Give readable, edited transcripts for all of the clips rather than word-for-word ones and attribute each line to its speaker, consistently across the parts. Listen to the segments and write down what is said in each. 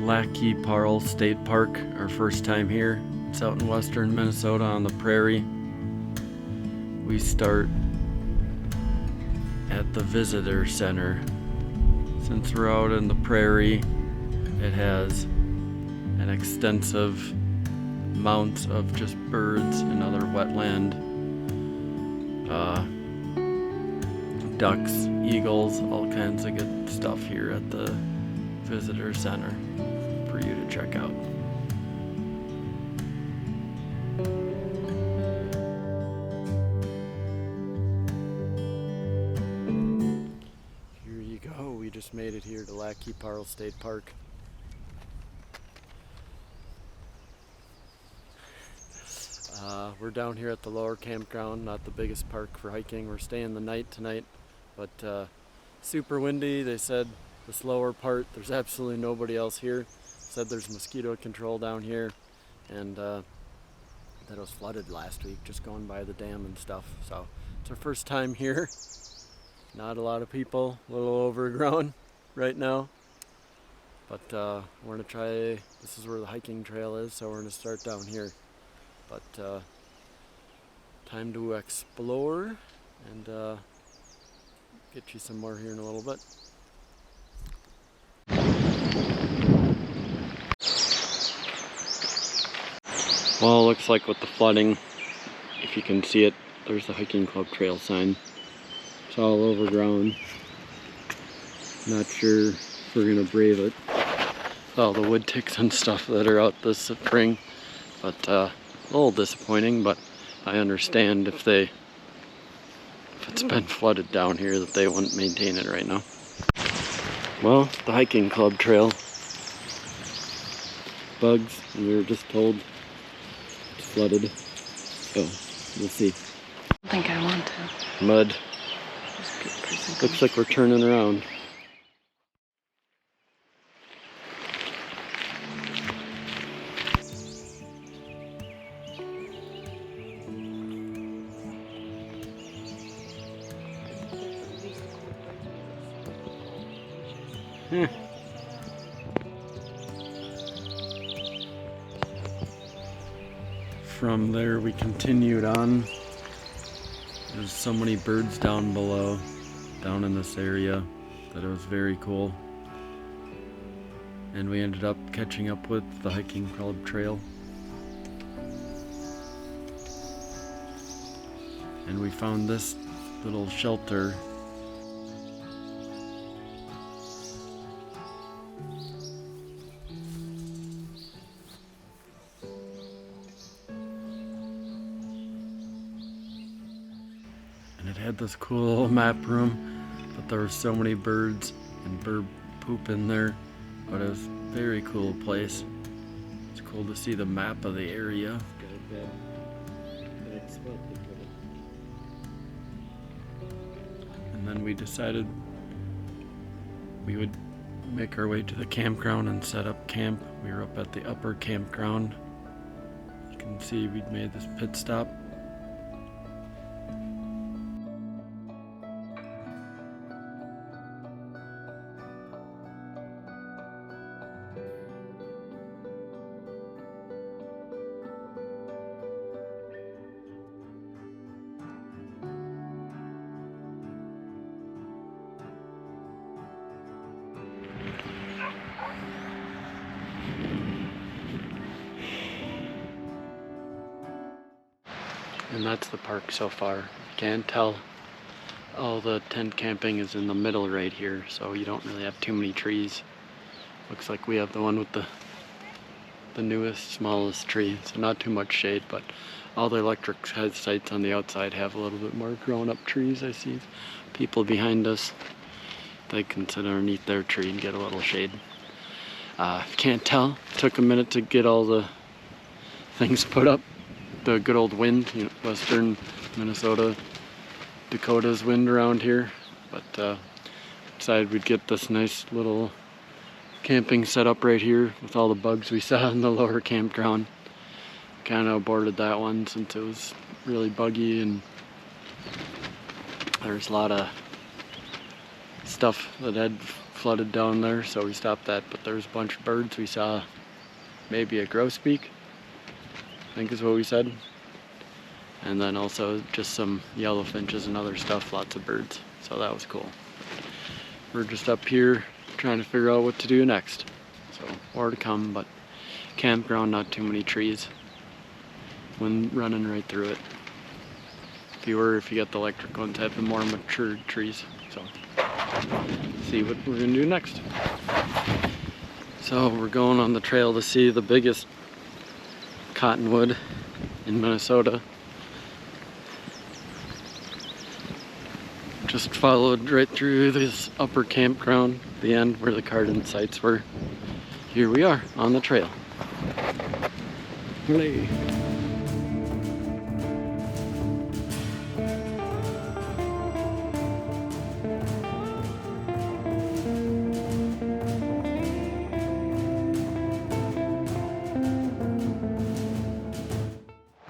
Speaker 1: Lac Qui Parle State Park, our first time here. It's out in western Minnesota on the Prairie. We start at the visitor center. Since we're out in the Prairie, it has an extensive amounts of just birds and other wetland, ducks, eagles, all kinds of good stuff here at the visitor center for you to check out. Here you go, we just made it here to Lac Qui Parle State Park. We're down here at the lower campground, not the biggest park for hiking. We're staying the night tonight, but super windy. They said this lower part, there's absolutely nobody else here. Said there's mosquito control down here, and that it was flooded last week, just going by the dam and stuff. So it's our first time here. Not a lot of people, a little overgrown right now. But we're gonna try, this is where the hiking trail is, so we're gonna start down here. But time to explore and get you some more here in a little bit. Well, it looks like with the flooding, if you can see it, there's the hiking club trail sign. It's all overgrown. Not sure if we're gonna brave it. All the wood ticks and stuff that are out this spring, but a little disappointing, but I understand if it's been flooded down here that they wouldn't maintain it right now. Well, the hiking club trail. Bugs, and we were just told it's flooded, so we'll see.
Speaker 2: I think I want to.
Speaker 1: Mud. Looks like we're turning around. From there we continued on. There's so many birds down below, down in this area, that it was very cool. And we ended up catching up with the hiking club trail. And we found this little shelter. And it had this cool little map room, but there were so many birds and bird poop in there. But it was a very cool place. It's cool to see the map of the area. And then we decided we would make our way to the campground and set up camp. We were up at the upper campground. You can see we'd made this pit stop. And that's the park so far. You can't tell. All the tent camping is in the middle right here, so you don't really have too many trees. Looks like we have the one with the newest, smallest tree, so not too much shade, but all the electric sites on the outside have a little bit more grown up trees. I see people behind us. They can sit underneath their tree and get a little shade. Can't tell. It took a minute to get all the things put up. The good old wind, you know, western Minnesota, Dakota's wind around here, but decided we'd get this nice little camping set up right here with all the bugs we saw in the lower campground. Kind of aborted that one since it was really buggy and there's a lot of stuff that had flooded down there, so we stopped that. But there's a bunch of birds. We saw maybe a grosbeak, I think is what we said. And then also just some yellow finches and other stuff, lots of birds. So that was cool. We're just up here trying to figure out what to do next. So more to come, but campground, not too many trees. Wind running right through it. If you get the electric ones, have the more mature trees. So see what we're gonna do next. So we're going on the trail to see the biggest cottonwood in Minnesota. Just followed right through this upper campground, the end where the Cardin sites were. Here we are on the trail. Hooray.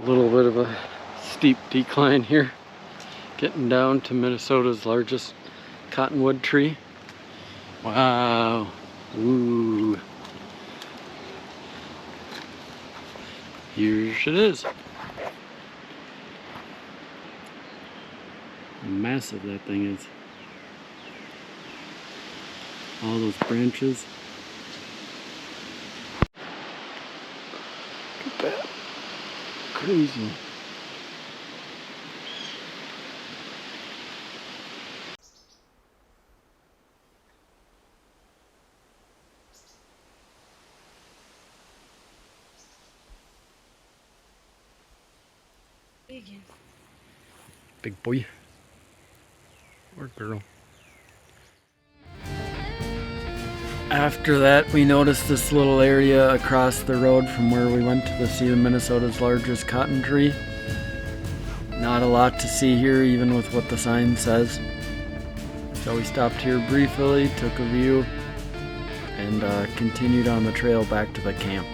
Speaker 1: A little bit of a steep decline here, getting down to Minnesota's largest cottonwood tree. Wow. Ooh. Here it is. Massive that thing is. All those branches. Look at that. Crazy. Big boy. Or girl. After that, we noticed this little area across the road from where we went to see the Minnesota's largest cotton tree. Not a lot to see here, even with what the sign says. So we stopped here briefly, took a view, and continued on the trail back to the camp.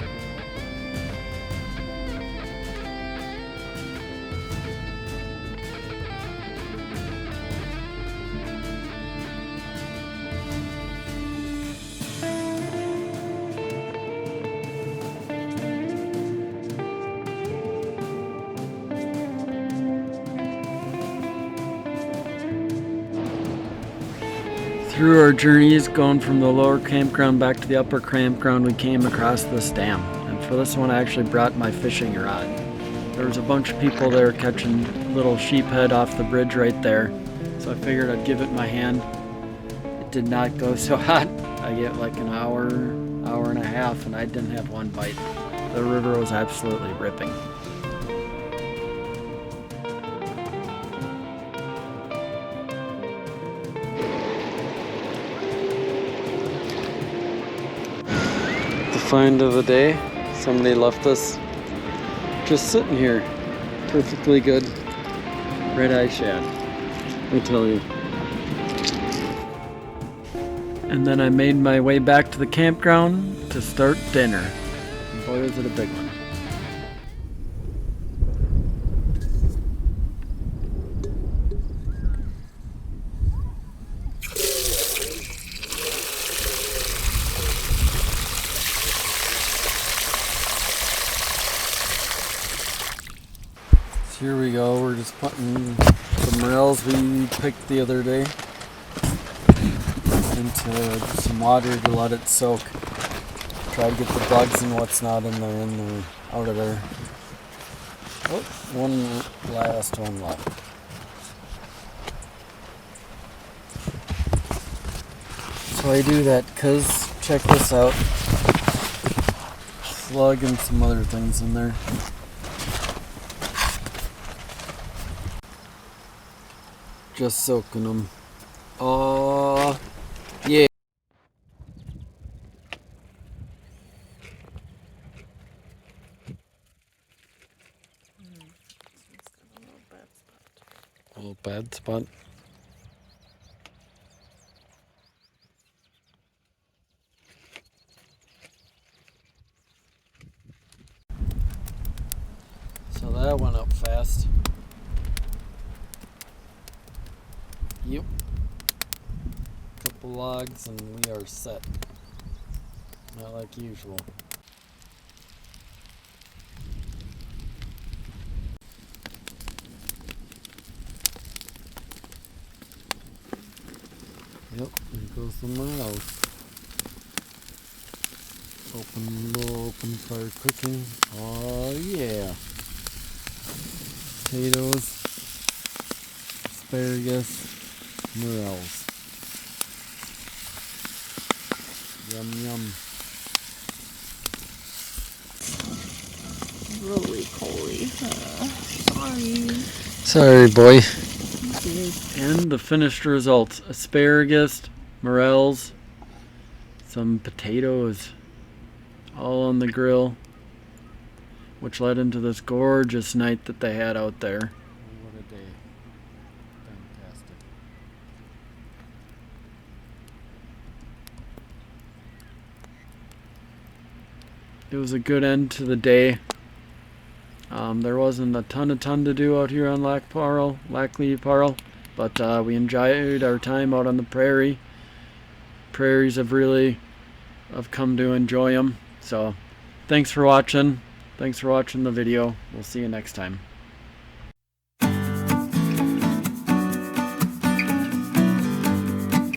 Speaker 1: Through our journeys going from the lower campground back to the upper campground, we came across this dam. And for this one, I actually brought my fishing rod. There was a bunch of people there catching little sheephead off the bridge right there. So I figured I'd give it my hand. It did not go so hot. I get like an hour and a half, and I didn't have one bite. The river was absolutely ripping. Find of the day. Somebody left us just sitting here. Perfectly good red-eye shad, I tell you. And then I made my way back to the campground to start dinner. Boy, was it a big one. Here we go, we're just putting the morels we picked the other day into some water to let it soak. Try to get the bugs and what's not in there out of there. Oh, one last one left. So I do that because, check this out, slug and some other things in there. Just soaking them. Oh, yeah. A little bad spot. So that went up fast. Yep. couple logs and we are set. Not like usual. Yep, there goes the mouse. Open fire cooking. Oh yeah. Potatoes, asparagus, morels. Yum yum.
Speaker 2: Roly poly. Sorry.
Speaker 1: Sorry, boy. And the finished results: asparagus, morels, some potatoes, all on the grill, which led into this gorgeous night that they had out there. What a day. Fantastic. It was a good end to the day. There wasn't a ton to do out here on Lac Qui Parle, but we enjoyed our time out on the prairie. Prairies I've come to enjoy them. So thanks for watching. Thanks for watching the video. We'll see you next time.